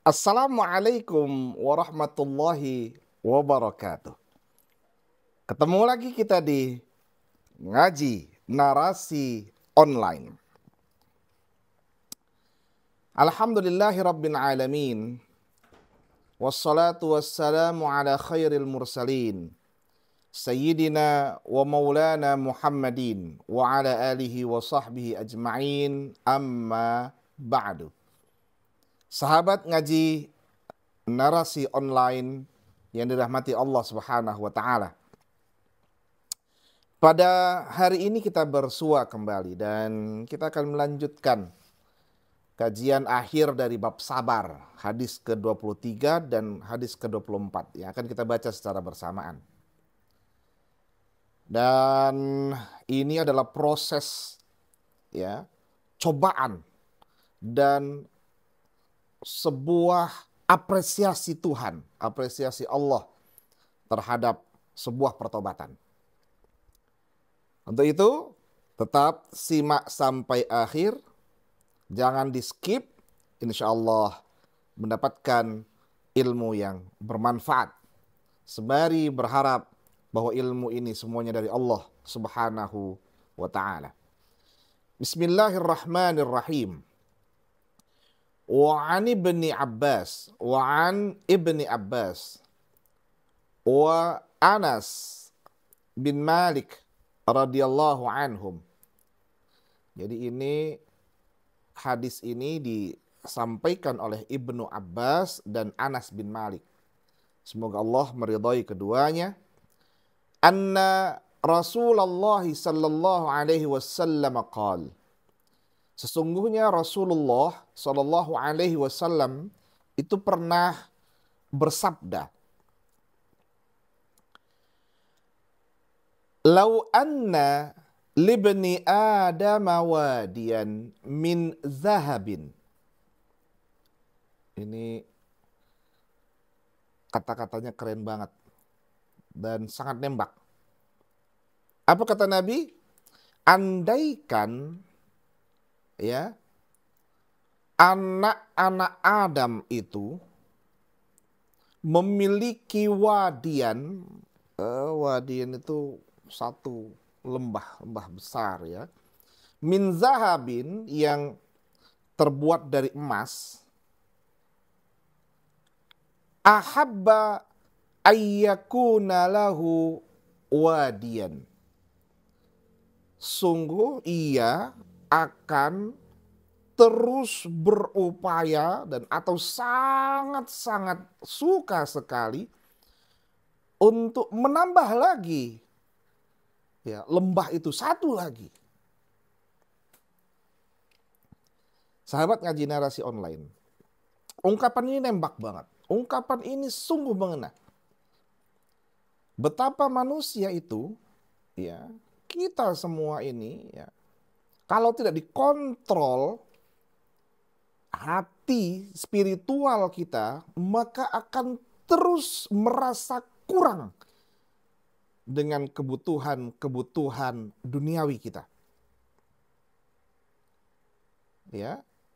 Assalamualaikum warahmatullahi wabarakatuh. Ketemu lagi kita di ngaji narasi online. Alhamdulillahi rabbil alamin. Wassalatu wassalamu ala khairil mursalin. Sayyidina wa maulana Muhammadin wa ala alihi wa sahbihi ajma'in, amma ba'du. Sahabat ngaji narasi online yang dirahmati Allah Subhanahu wa taala. Pada hari ini kita bersua kembali dan kita akan melanjutkan kajian akhir dari bab sabar, hadis ke-23 dan hadis ke-24 yang akan kita baca secara bersamaan. Dan ini adalah proses cobaan dan sebuah apresiasi Tuhan, apresiasi Allah terhadap sebuah pertobatan. Untuk itu, tetap simak sampai akhir, jangan di skip, insya Allah mendapatkan ilmu yang bermanfaat. Sembari berharap bahwa ilmu ini semuanya dari Allah Subhanahu wa ta'ala. Bismillahirrahmanirrahim. Wa an ibni Abbas wa Anas bin Malik radhiyallahu anhum. Jadi hadis ini disampaikan oleh Ibnu Abbas dan Anas bin Malik. Semoga Allah meridhai keduanya. Anna Rasulullah sallallahu alaihi wasallam qala, sesungguhnya Rasulullah sallallahu alaihi wasallam itu pernah bersabda, "Lau anna libni Adam wadiyan min zahabin." Ini kata-katanya keren banget dan sangat nembak. Apa kata Nabi? Andaikan anak-anak Adam itu memiliki wadian, wadian itu satu lembah besar min zahabin yang terbuat dari emas, ahabba ayyakuna lahu wadian, sungguh ia akan terus berupaya atau sangat-sangat suka sekali untuk menambah lagi lembah itu satu lagi. Sahabat ngaji narasi online, ungkapan ini nembak banget. Ungkapan ini sungguh mengena. Betapa manusia itu, kita semua ini kalau tidak dikontrol hati spiritual kita, maka akan terus merasa kurang dengan kebutuhan duniawi kita.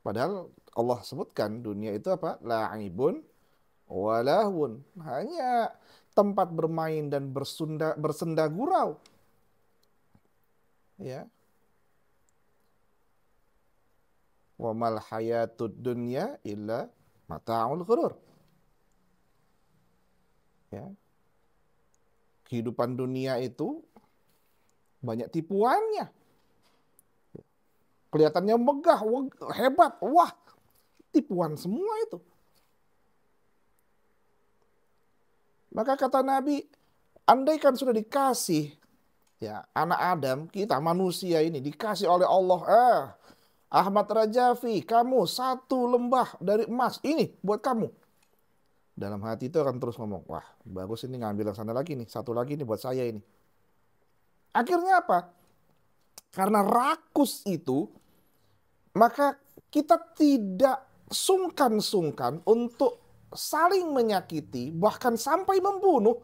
Padahal Allah sebutkan dunia itu apa? La'ibun walahun, hanya tempat bermain dan bersenda gurau. Wa mal hayatud dunya illa mata'ul ghurur. Kehidupan dunia itu banyak tipuannya. Kelihatannya megah, hebat, wah, tipuan semua itu. Maka kata Nabi, andaikan sudah dikasih anak Adam, kita manusia ini dikasih oleh Allah, Ahmad Rajafi, kamu satu lembah dari emas, ini buat kamu. Dalam hati itu akan terus ngomong, wah bagus ini, ngambil yang sana lagi nih, satu lagi nih buat saya ini. Akhirnya apa? Karena rakus itu, maka kita tidak sungkan-sungkan untuk saling menyakiti, bahkan sampai membunuh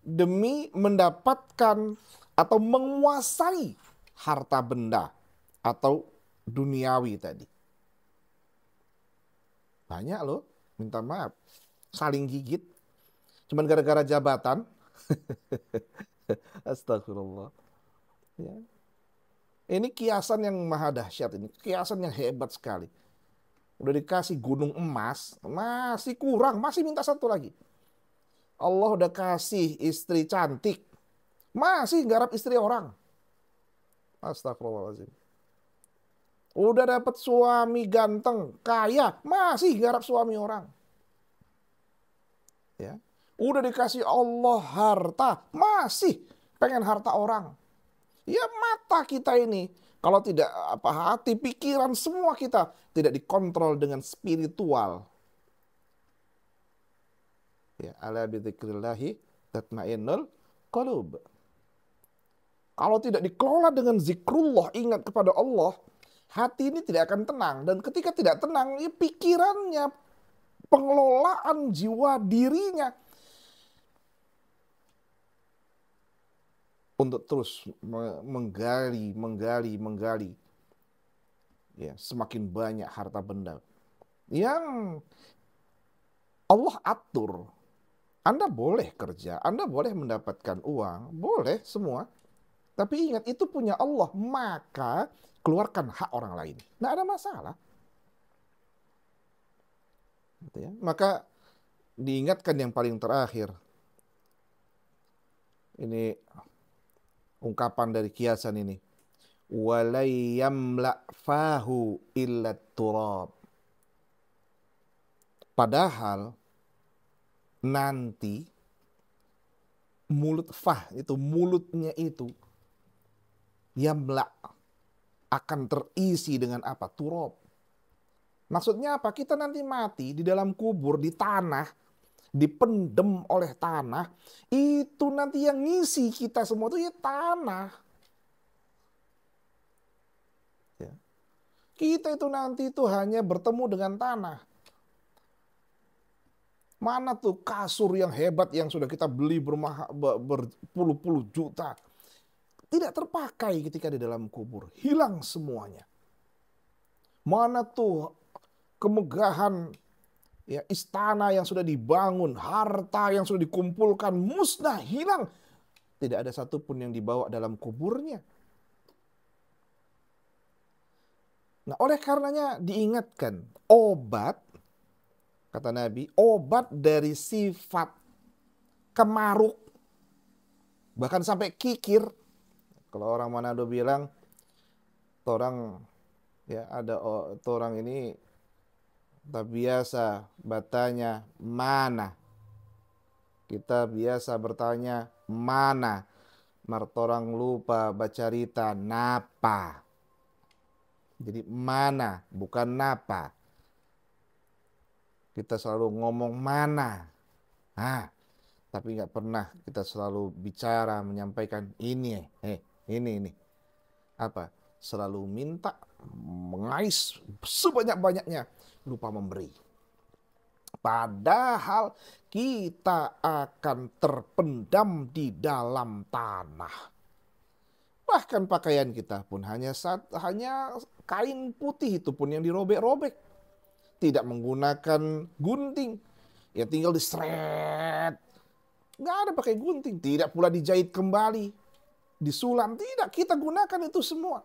demi mendapatkan atau menguasai harta benda atau duniawi tadi. Banyak loh minta maaf, saling gigit, cuman gara-gara jabatan. Astagfirullah. Ya. Ini kiasan yang maha dahsyat, ini kiasan yang hebat sekali. Udah dikasih gunung emas, masih kurang, masih minta satu lagi. Allah udah kasih istri cantik, masih garap istri orang. Astagfirullahaladzim. Udah dapat suami ganteng, kaya, masih garap suami orang. Ya. Udah dikasih Allah harta, masih pengen harta orang. Ya mata kita ini, kalau tidak hati, pikiran semua kita tidak dikontrol dengan spiritual. Ya, ala bidzikrillahi tatmainnul qulub. Kalau tidak dikelola dengan zikrullah, ingat kepada Allah, hati ini tidak akan tenang. Dan ketika tidak tenang, ya pikirannya, pengelolaan jiwa dirinya untuk terus menggali. Ya, semakin banyak harta benda yang Allah atur. Anda boleh kerja, Anda boleh mendapatkan uang, boleh semua. Tapi ingat, itu punya Allah, maka keluarkan hak orang lain. Nggak ada masalah. Gitu ya. Maka diingatkan yang paling terakhir. Ini ungkapan dari kiasan ini. Walay yamla fahu illa turab. Padahal nanti mulut fah itu, mulutnya itu yamla akan terisi dengan apa? Turab. Maksudnya apa? Kita nanti mati di dalam kubur, di tanah, dipendem oleh tanah, itu nanti yang ngisi kita semua itu ya tanah. Ya. Kita itu nanti itu hanya bertemu dengan tanah. Mana tuh kasur yang hebat yang sudah kita beli berpuluh-puluh juta. Tidak terpakai ketika di dalam kubur. Hilang semuanya. Mana tuh kemegahan ya, istana yang sudah dibangun, harta yang sudah dikumpulkan, musnah, hilang. Tidak ada satupun yang dibawa dalam kuburnya. Nah, oleh karenanya diingatkan, obat, kata Nabi, obat dari sifat kemaruk, bahkan sampai kikir. Kalau orang Manado bilang, orang ya ada orang ini tak biasa bertanya mana. Kita biasa bertanya mana. Martorang lupa baca rita napa. Jadi mana, bukan napa. Kita selalu ngomong mana. Tapi nggak pernah kita selalu bicara, menyampaikan ini. Ini. Apa? Selalu minta, mengais sebanyak-banyaknya, lupa memberi. Padahal kita akan terpendam di dalam tanah. Bahkan pakaian kita pun hanya kain putih, itu pun yang dirobek-robek. Tidak menggunakan gunting. Ya tinggal diseret. Nggak ada pakai gunting. Tidak pula dijahit kembali. Disulam. Tidak, kita gunakan itu semua.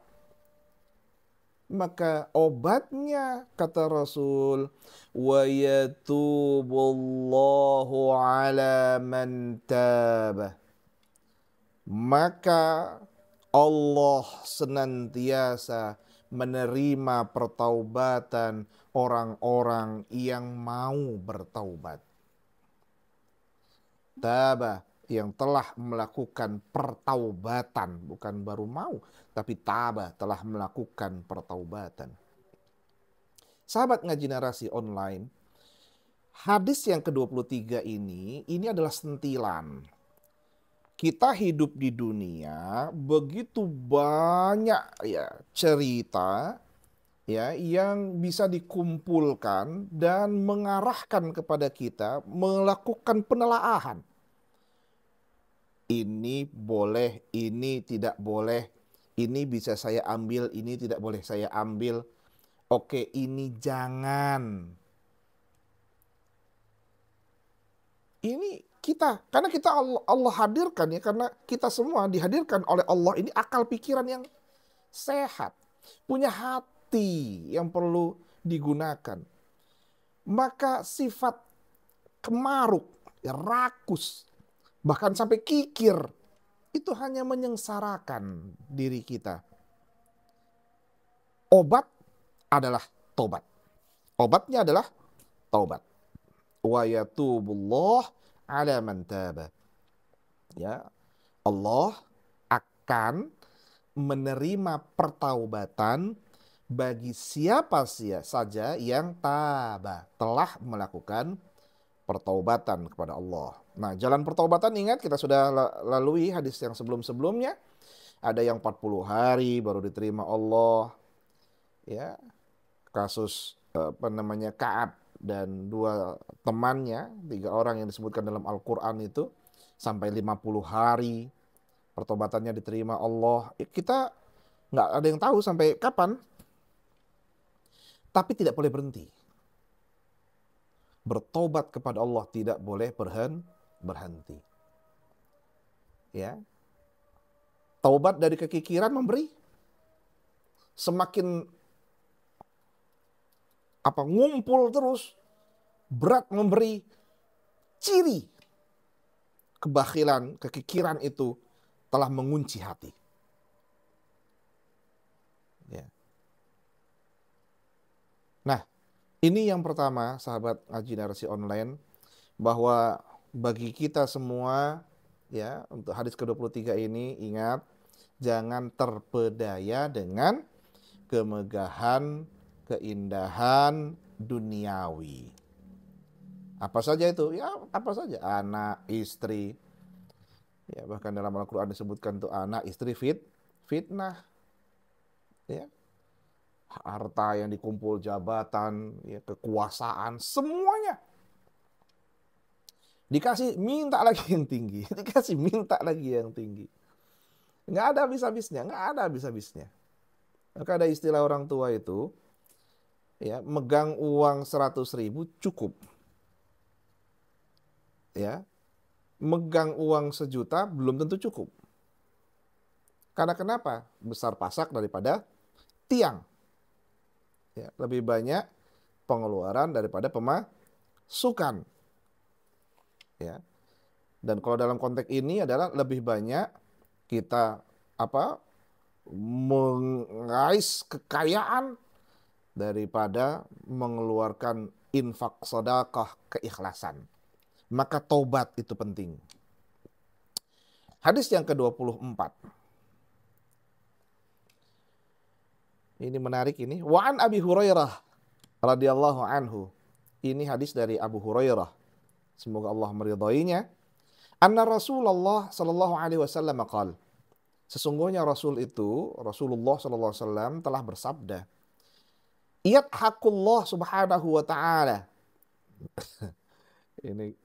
Maka obatnya, kata Rasul, wa yatubullahu ala man tabah. Maka Allah senantiasa menerima pertaubatan orang-orang yang mau bertaubat. Tabah, yang telah melakukan pertaubatan, bukan baru mau, tapi tabah, telah melakukan pertaubatan. Sahabat ngaji narasi online, hadis yang ke-23 ini adalah sentilan. Kita hidup di dunia, begitu banyak ya cerita ya yang bisa dikumpulkan dan mengarahkan kepada kita melakukan penelaahan. Ini boleh, ini tidak boleh, ini bisa saya ambil, ini tidak boleh saya ambil. Oke, ini jangan. Ini kita, karena kita Allah hadirkan ya, karena kita semua dihadirkan oleh Allah ini akal pikiran yang sehat, punya hati yang perlu digunakan. Maka sifat kemaruk, ya, rakus, bahkan sampai kikir, itu hanya menyengsarakan diri kita. Obat adalah tobat. Obatnya adalah taubat. Wa yatubullah ala man taba. Ya, Allah akan menerima pertaubatan bagi siapa saja yang telah melakukan pertaubatan kepada Allah. Nah, jalan pertaubatan ingat kita sudah lalui hadis yang sebelum-sebelumnya. Ada yang 40 hari baru diterima Allah. Ya, kasus Ka'ab dan dua temannya, 3 orang yang disebutkan dalam Al-Quran itu, sampai 50 hari pertobatannya diterima Allah. Kita nggak ada yang tahu sampai kapan, tapi tidak boleh berhenti. Bertobat kepada Allah tidak boleh berhenti. Ya, taubat dari kekikiran memberi, semakin ngumpul terus, berat memberi, ciri kebakhilan, kekikiran itu telah mengunci hati. Ya. Nah, ini yang pertama, sahabat ngaji narasi online, bahwa bagi kita semua, ya, untuk hadis ke-23 ini, ingat, jangan terpedaya dengan kemegahan, keindahan duniawi. Apa saja itu? Ya, apa saja. Anak, istri. Ya, bahkan dalam Al-Quran disebutkan tuh anak, istri, fitnah. Ya. Harta yang dikumpul, jabatan, ya, kekuasaan, semuanya. Dikasih, minta lagi yang tinggi. Dikasih, minta lagi yang tinggi. Nggak ada habis-habisnya, nggak ada habis-habisnya. Maka ada istilah orang tua itu, ya, megang uang 100.000 cukup. Ya, megang uang 1 juta belum tentu cukup. Karena kenapa? Besar pasak daripada tiang. Ya, lebih banyak pengeluaran daripada pemasukan. Ya. Dan kalau dalam konteks ini adalah lebih banyak kita mengais kekayaan daripada mengeluarkan infak, sedekah, keikhlasan. Maka taubat itu penting. Hadis yang ke-24. Ini menarik ini. Wa an Abi Hurairah radhiyallahu anhu. Ini hadis dari Abu Hurairah. Semoga Allah meridainya. Anna Rasulullah sallallahu alaihi wasallam qala. Sesungguhnya Rasulullah sallallahu alaihi wasallam telah bersabda, "Yadhaqullah subhanahu wa ta'ala." Ini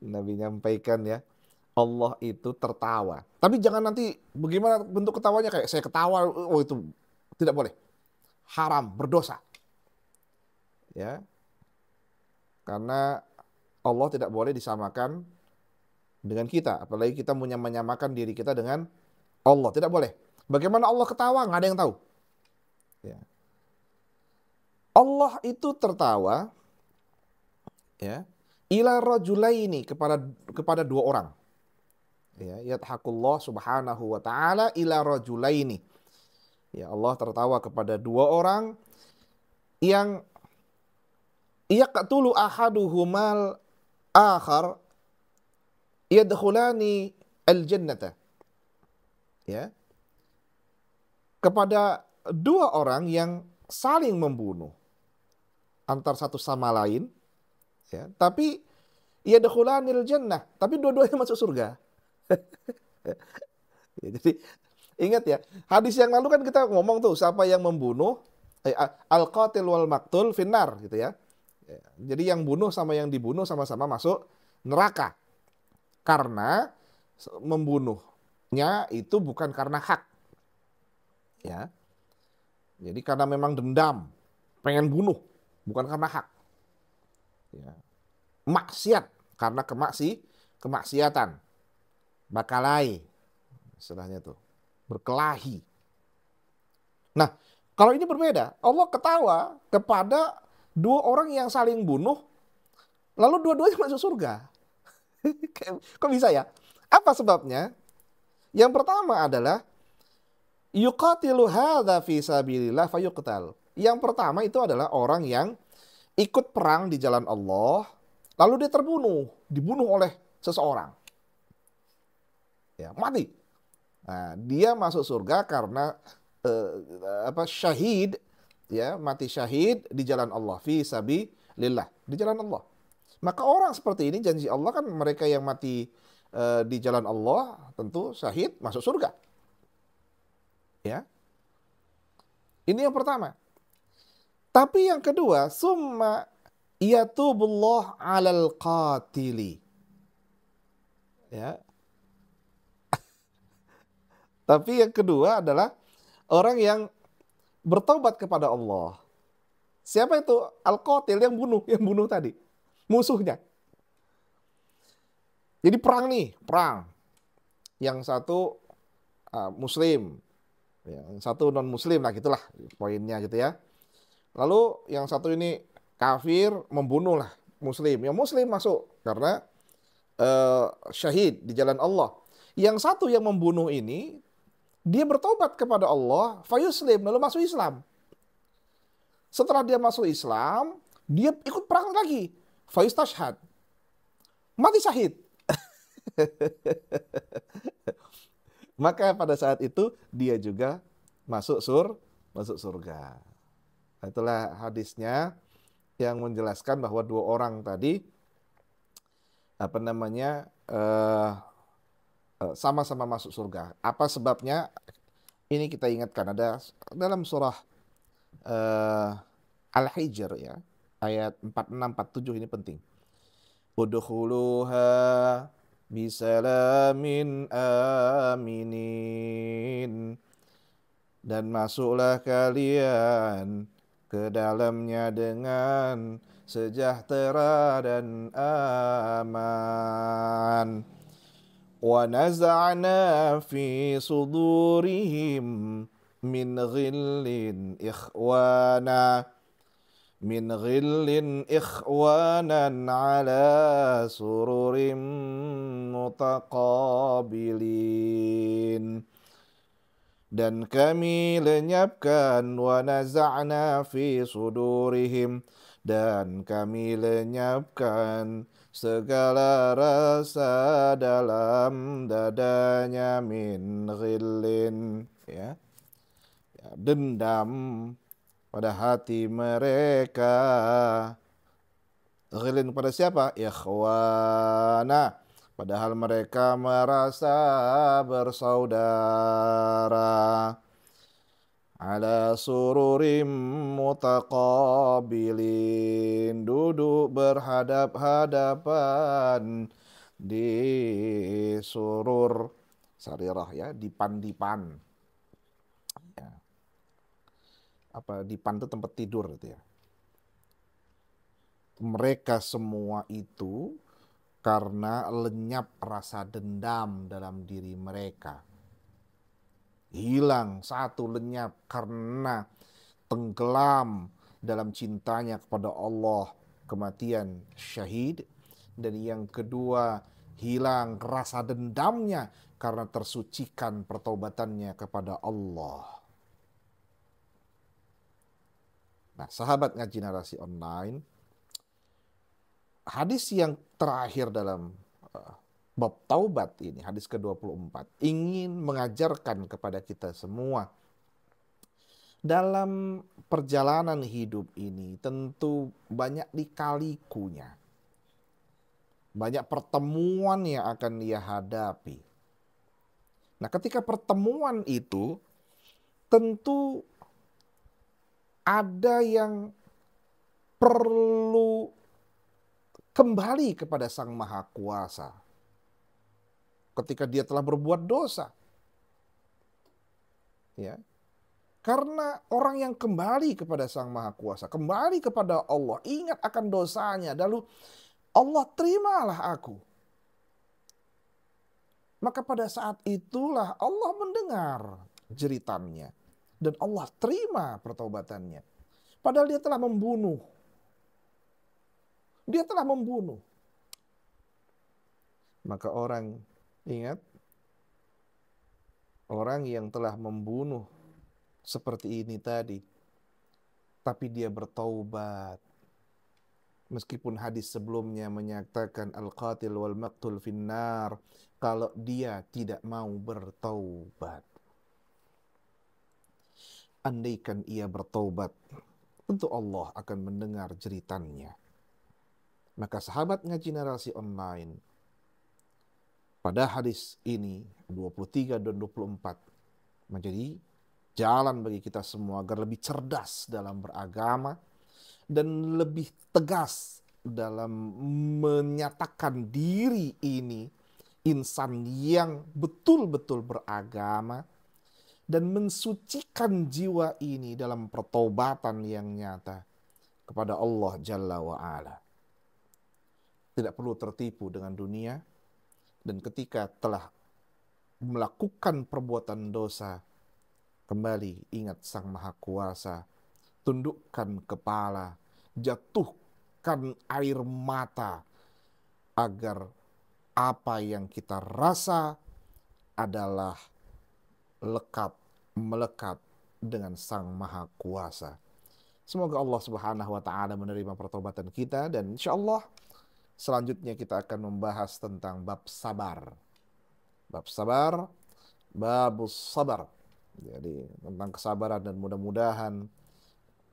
Nabi nyampaikan ya, Allah itu tertawa. Tapi jangan nanti bagaimana bentuk ketawanya, kayak saya ketawa, oh itu tidak boleh. Haram, berdosa. Ya. Karena Allah tidak boleh disamakan dengan kita, apalagi kita menyamakan diri kita dengan Allah, tidak boleh. Bagaimana Allah ketawa? Nggak ada yang tahu. Ya. Allah itu tertawa, ya, ila rajulaini, kepada 2 orang. Ya, yadhaqullah subhanahu wa ta'ala ila rajulaini. Ya, Allah tertawa kepada 2 orang yang yaqtulu ahaduhumal akhar yadkhulani al-jannata. Ya. Kepada 2 orang yang saling membunuh antar satu sama lain, ya, tapi yadkhulanil jannah, tapi dua-duanya masuk surga. Ya, jadi ingat ya, hadis yang lalu kan kita ngomong tuh siapa yang membunuh, al-qatil wal maktul finnar gitu ya. Jadi yang bunuh sama yang dibunuh sama-sama masuk neraka. Karena membunuhnya itu bukan karena hak. Ya. Jadi karena memang dendam, pengen bunuh, bukan karena hak. Ya. Maksiat karena kemaksiatan, bakalai, istilahnya tuh, berkelahi. Nah, kalau ini berbeda. Allah ketawa kepada dua orang yang saling bunuh, lalu dua-duanya masuk surga. Kok bisa ya? Apa sebabnya? Yang pertama adalah yuqatilu hadza fi sabilillah fayuqtal. Yang pertama itu adalah orang yang ikut perang di jalan Allah, lalu dia dibunuh oleh seseorang. Ya, mati. Nah, dia masuk surga karena syahid, ya, mati syahid di jalan Allah, fi sabilillah, di jalan Allah. Maka orang seperti ini janji Allah kan mereka yang mati di jalan Allah tentu syahid masuk surga. Ya. Ini yang pertama. Tapi yang kedua, summa yatubullah 'alal qatili. Ya. Tapi yang kedua adalah orang yang bertaubat kepada Allah. Siapa itu? Al-qatil, yang bunuh tadi. Musuhnya. Jadi perang nih, perang. Yang satu muslim, yang satu non muslim, nah gitulah poinnya gitu ya. Lalu yang satu ini kafir, membunuh lah muslim. Yang muslim masuk karena syahid di jalan Allah. Yang satu yang membunuh ini dia bertobat kepada Allah, fayuslim, lalu masuk Islam. Setelah dia masuk Islam, dia ikut perang lagi, fayustashhad, mati syahid. Maka pada saat itu dia juga masuk surga. Itulah hadisnya yang menjelaskan bahwa dua orang tadi sama-sama masuk surga. Apa sebabnya? Ini kita ingatkan, ada dalam surah Al-Hijr ya, ayat 46-47 ini penting. Udkhuluha bisalamin aminin. Dan masuklah kalian ke dalamnya dengan sejahtera dan aman. Wa naza'na fi sudurihim min ghillin ikhwanan ala sururim mutaqabilin. Dan kami lenyapkan, wa naza'na fi sudurihim, dan kami lenyapkan segala rasa dalam dadanya, min ghillin, ya, dendam pada hati mereka. Ghillin pada siapa? Ikhwana, padahal mereka merasa bersaudara. Ala sururim mutaqabilin, duduk berhadap-hadapan di surur sarirah, ya, dipan. Ya. Dipan itu tempat tidur gitu ya. Mereka semua itu karena lenyap rasa dendam dalam diri mereka. Hilang satu, lenyap karena tenggelam dalam cintanya kepada Allah, kematian syahid. Dan yang kedua, hilang rasa dendamnya karena tersucikan pertaubatannya kepada Allah. Nah, sahabat ngaji narasi online, hadis yang terakhir dalam bab taubat ini, hadis ke-24, ingin mengajarkan kepada kita semua dalam perjalanan hidup ini tentu banyak lika-likunya, banyak pertemuan yang akan dia hadapi. Nah, ketika pertemuan itu tentu ada yang perlu kembali kepada Sang Maha Kuasa ketika dia telah berbuat dosa. Ya. Karena orang yang kembali kepada Sang Maha Kuasa, kembali kepada Allah, ingat akan dosanya, lalu Allah terimalah aku. Maka pada saat itulah Allah mendengar jeritannya. Dan Allah terima pertaubatannya. Padahal dia telah membunuh. Dia telah membunuh. Maka ingat, orang yang telah membunuh seperti ini tadi, tapi dia bertaubat. Meskipun hadis sebelumnya menyatakan al-qatil wal maqtul finnar, kalau dia tidak mau bertaubat. Andaikan ia bertaubat, tentu Allah akan mendengar jeritannya. Maka sahabat ngaji narasi online, pada hadis ini 23 dan 24 menjadi jalan bagi kita semua agar lebih cerdas dalam beragama dan lebih tegas dalam menyatakan diri ini insan yang betul-betul beragama dan mensucikan jiwa ini dalam pertobatan yang nyata kepada Allah Jalla wa'ala. Tidak perlu tertipu dengan dunia, dan ketika telah melakukan perbuatan dosa, kembali ingat Sang Maha Kuasa, tundukkan kepala, jatuhkan air mata, agar apa yang kita rasa adalah melekat dengan Sang Maha Kuasa. Semoga Allah Subhanahu wa taala menerima pertobatan kita, dan insya Allah selanjutnya kita akan membahas tentang bab sabar. Bab sabar, babus sabar. Jadi tentang kesabaran, dan mudah-mudahan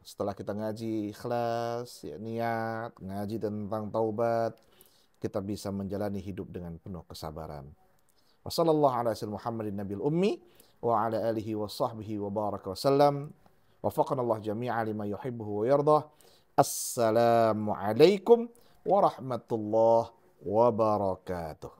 setelah kita ngaji ikhlas, ya, niat, ngaji tentang taubat, kita bisa menjalani hidup dengan penuh kesabaran. Wassallallahu ala sayyidina Muhammadin nabil ummi wa ala alihi wa sahbihi wa baraka wasallam. Wafaqana Allah jami'a lima yuhibbuhu wa yardah. Assalamualaikum warahmatullahi wabarakatuh.